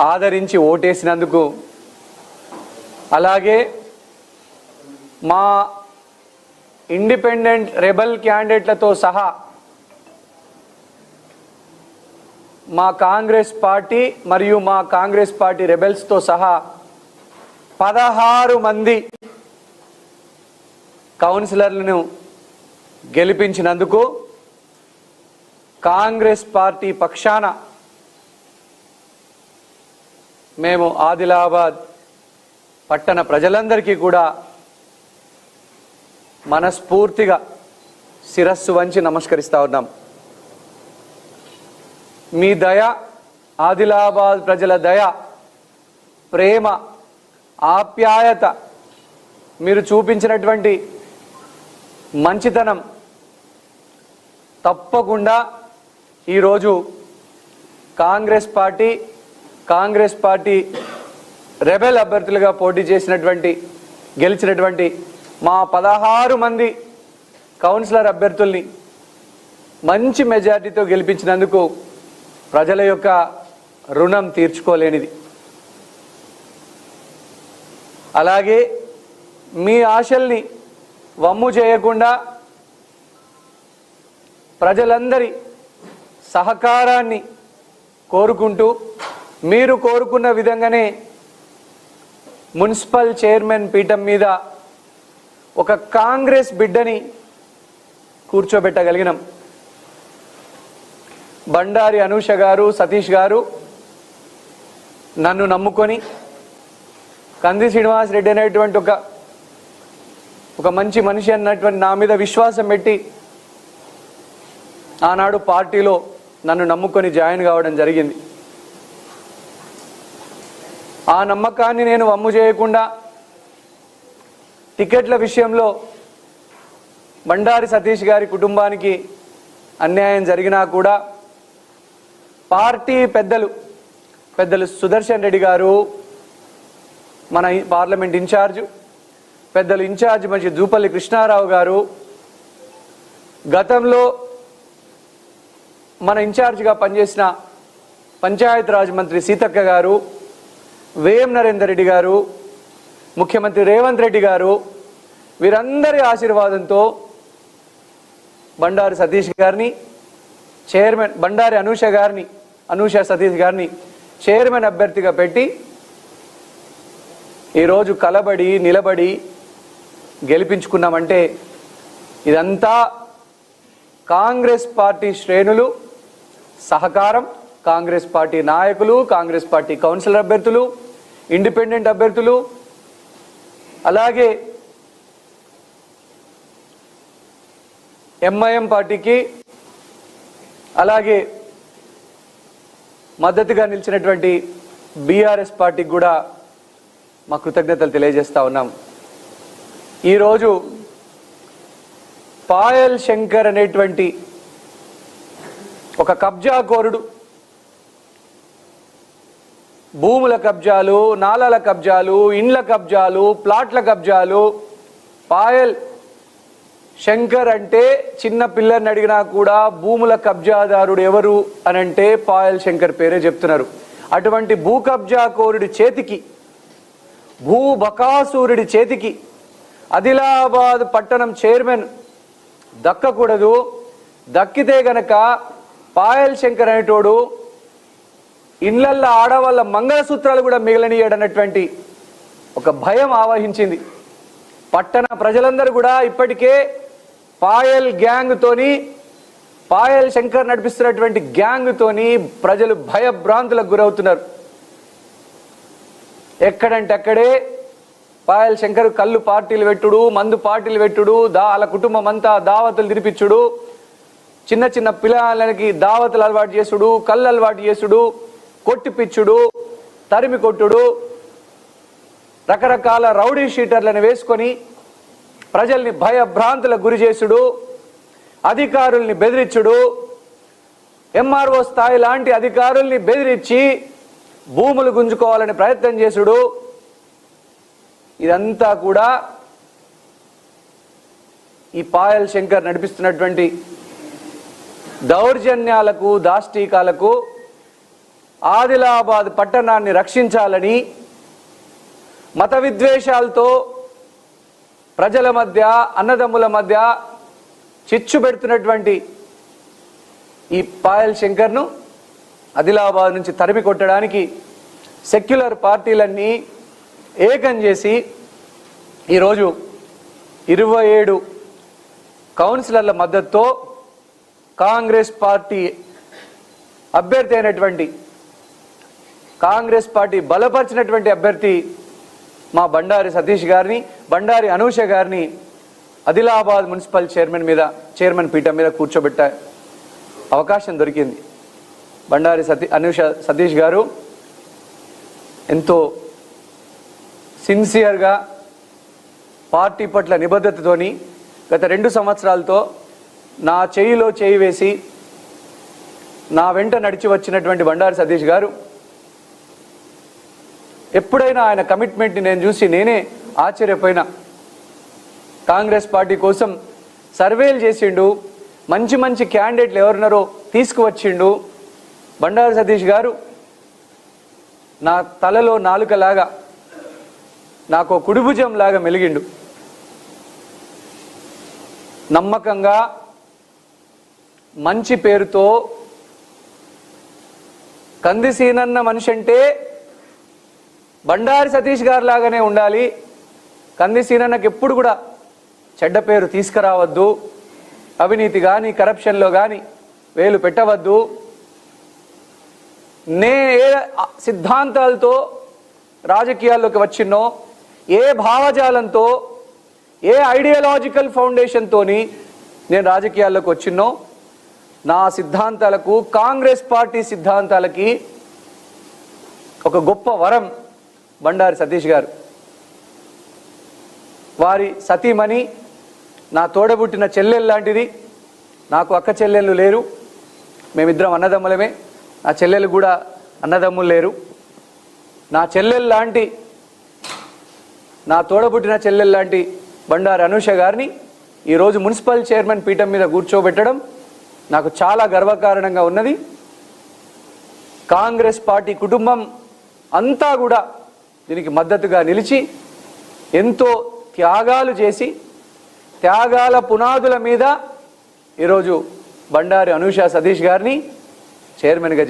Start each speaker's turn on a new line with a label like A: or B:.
A: ఆదరించి ఓటేసినందుకు, అలాగే మా ఇండిపెండెంట్ రెబల్ క్యాండిడేట్లతో సహా మా కాంగ్రెస్ పార్టీ మరియు మా కాంగ్రెస్ పార్టీ రెబెల్స్తో సహా 16 మంది కౌన్సిలర్లను గెలిపించినందుకు కాంగ్రెస్ పార్టీ పక్షాన మేము ఆదిలాబాద్ పట్టణ ప్రజలందరికీ కూడా మనస్ఫూర్తిగా శిరస్సు వంచి నమస్కరిస్తా ఉన్నాం. మీ దయ, ఆదిలాబాద్ ప్రజల దయ, ప్రేమ, ఆప్యాయత, మీరు చూపించినటువంటి మంచితనం తప్పకుండా ఈరోజు కాంగ్రెస్ పార్టీ రెబెల్ అభ్యర్థులుగా పోటీ చేసినటువంటి గెలిచినటువంటి మా 16 మంది కౌన్సిలర్ అభ్యర్థుల్ని మంచి మెజారిటీతో గెలిపించినందుకు ప్రజల యొక్క రుణం తీర్చుకోలేనిది. అలాగే మీ ఆశల్ని వమ్ము చేయకుండా ప్రజలందరి సహకారాన్ని కోరుకుంటూ మీరు కోరుకున్న విధంగానే మున్సిపల్ చైర్మన్ పీఠం మీద ఒక కాంగ్రెస్ బిడ్డని కూర్చోబెట్టగలిగినాం. బండారి అనూష గారు, సతీష్ గారు నన్ను నమ్ముకొని కంది శ్రీనివాస్ రెడ్డి అనేటువంటి ఒక మంచి మనిషి అన్నటువంటి నా మీద విశ్వాసం పెట్టి ఆనాడు పార్టీలో నన్ను నమ్ముకొని జాయిన్ కావడం జరిగింది. ఆ నమ్మకాన్ని నేను వమ్ము చేయకుండా టికెట్ల విషయంలో బండారి సతీష్ గారి కుటుంబానికి అన్యాయం జరిగినా కూడా పార్టీ పెద్దలు సుదర్శన్ రెడ్డి గారు, మన పార్లమెంట్ ఇన్ఛార్జ్, పెద్దలు ఇన్ఛార్జ్ మంచి జూపల్లి కృష్ణారావు గారు, గతంలో మన ఇన్ఛార్జ్గా పనిచేసిన పంచాయత్ రాజ్ మంత్రి సీతక్క గారు, వేం నరేందర్ రెడ్డి గారు, ముఖ్యమంత్రి రేవంత్ రెడ్డి గారు, వీరందరి ఆశీర్వాదంతో బండారి సతీష్ గారిని చైర్మన్, బండారి అనూష సతీష్ గారిని చైర్మన్ అభ్యర్థిగా పెట్టి ఈరోజు కలబడి నిలబడి గెలిపించుకున్నామంటే ఇదంతా కాంగ్రెస్ పార్టీ శ్రేణులు సహకారం, కాంగ్రెస్ పార్టీ నాయకులు, కాంగ్రెస్ పార్టీ కౌన్సిలర్ అభ్యర్థులు, ఇండిపెండెంట్ అభ్యర్థులు, అలాగే ఎంఐఎం పార్టీకి, అలాగే మద్దతుగా నిలిచినటువంటి బీఆర్ఎస్ పార్టీకి కూడా మా కృతజ్ఞతలు తెలియజేస్తా ఉన్నాం. ఈరోజు పాయల్ శంకర్ అనేటువంటి ఒక కబ్జాకోరుడు భూముల కబ్జాలు, నాలాల కబ్జాలు, ఇండ్ల కబ్జాలు, ప్లాట్ల కబ్జాలు, పాయల్ శంకర్ అంటే చిన్న పిల్లర్ని అడిగినా కూడా భూముల కబ్జాదారుడు ఎవరు అనంటే పాయల్ శంకర్ పేరే చెప్తున్నారు. అటువంటి భూ కబ్జాకోరుడి చేతికి, భూ బకాసూరుడి చేతికి ఆదిలాబాద్ పట్టణం చైర్మన్ దక్కకూడదు. దక్కితే గనక పాయల్ శంకర్ అనేటోడు ఇండ్లల్లో ఆడవాళ్ళ మంగళసూత్రాలు కూడా మిగలనీయడన్నటువంటి ఒక భయం ఆవహించింది. పట్టణ ప్రజలందరూ కూడా ఇప్పటికే పాయల్ గ్యాంగ్తోని, పాయల్ శంకర్ నడిపిస్తున్నటువంటి గ్యాంగ్తోని ప్రజలు భయభ్రాంతులకు గురవుతున్నారు. ఎక్కడంటే అక్కడే పాయల్ శంకర్ కళ్ళు పార్టీలు పెట్టుడు, మందు పార్టీలు పెట్టుడు, వాళ్ళ కుటుంబం అంతా దావతులు తినిపించుడు, చిన్న చిన్న పిల్లలకి దావతులు అలవాటు చేసుడు, కళ్ళు అలవాటు చేసుడు, కొట్టిపిచ్చుడు, తరిమి కొట్టుడు, రకరకాల రౌడీ షీటర్లను వేసుకొని ప్రజల్ని భయభ్రాంతులకు గురి చేసుడు, అధికారుల్ని బెదిరించుడు, ఎంఆర్ఓ స్థాయి లాంటి అధికారుల్ని బెదిరించి భూములు గుంజుకోవాలని ప్రయత్నం చేసుడు, ఇదంతా కూడా ఈ పాయల్ శంకర్ నడిపిస్తున్నటువంటి దౌర్జన్యాలకు, దాష్టీకాలకు ఆదిలాబాద్ పట్టణాన్ని రక్షించాలని మత విద్వేషాలతో ప్రజల మధ్య అన్నదమ్ముల మధ్య చిచ్చు పెడుతున్నటువంటి ఈ పాయల్ శంకర్ను ఆదిలాబాద్ నుంచి తరిమి కొట్టడానికి సెక్యులర్ పార్టీలన్నీ ఏకం చేసి ఈరోజు 27 కౌన్సిలర్ల మద్దతుతో కాంగ్రెస్ పార్టీ అభ్యర్థి అయినటువంటి కాంగ్రెస్ పార్టీ బలపరిచినటువంటి అభ్యర్థి మా బండారి సతీష్ గారిని, బండారి అనూష గారిని ఆదిలాబాద్ మున్సిపల్ చైర్మన్ పీఠం మీద కూర్చోబెట్టే అవకాశం దొరికింది. బండారి సతీష్ గారు ఎంతో సిన్సియర్గా పార్టీ పట్ల నిబద్ధతతోని గత 2 సంవత్సరాలతో నా చేయిలో చేయి వేసి నా వెంట నడిచి వచ్చినటువంటి బండారి సతీష్ గారు ఎప్పుడైనా ఆయన కమిట్మెంట్ని నేను చూసి నేనే ఆశ్చర్యపోయినా. కాంగ్రెస్ పార్టీ కోసం సర్వేలు చేసిండు, మంచి మంచి క్యాండిడేట్లు ఎవరున్నారో తీసుకువచ్చిండు. బండారి సతీష్ గారు నా తలలో నాలుకలాగా, నాకు కుడిభుజం లాగా మెలిగిండు. నమ్మకంగా మంచి పేరుతో కందిసీనన్న మనిషి అంటే బండారి సతీష్ గారు లాగానే ఉండాలి, కందిసీనన్నకు ఎప్పుడు కూడా చెడ్డ పేరు తీసుకురావద్దు, అవినీతి కానీ కరప్షన్లో కానీ వేలు పెట్టవద్దు, నే ఏ సిద్ధాంతాలతో రాజకీయాల్లోకి వచ్చినో, ఏ భావజాలంతో, ఏ ఐడియాలజికల్ ఫౌండేషన్తోని నేను రాజకీయాల్లోకి వచ్చినో నా సిద్ధాంతాలకు, కాంగ్రెస్ పార్టీ సిద్ధాంతాలకి ఒక గొప్ప వరం బండారి సతీష్ గారు. వారి సతీమణి నా తోడబుట్టిన చెల్లెలు లాంటిది. నాకు అక్క చెల్లెళ్ళు లేరు, మేమిద్దరం అన్నదమ్ములమే. నా చెల్లెలు కూడా అన్నదమ్ములు లేరు. నా చెల్లెలు లాంటి, నా తోడబుట్టిన చెల్లెలు లాంటి బండారి అనూష గారిని ఈరోజు మున్సిపల్ చైర్మన్ పీఠం మీద కూర్చోబెట్టడం నాకు చాలా గర్వకారణంగా ఉన్నది. కాంగ్రెస్ పార్టీ కుటుంబం అంతా కూడా దీనికి మద్దతుగా నిలిచి ఎంతో త్యాగాలు చేసి, త్యాగాల పునాదుల మీద ఈరోజు బండారి అనూష సతీష్ గారిని చైర్మన్గా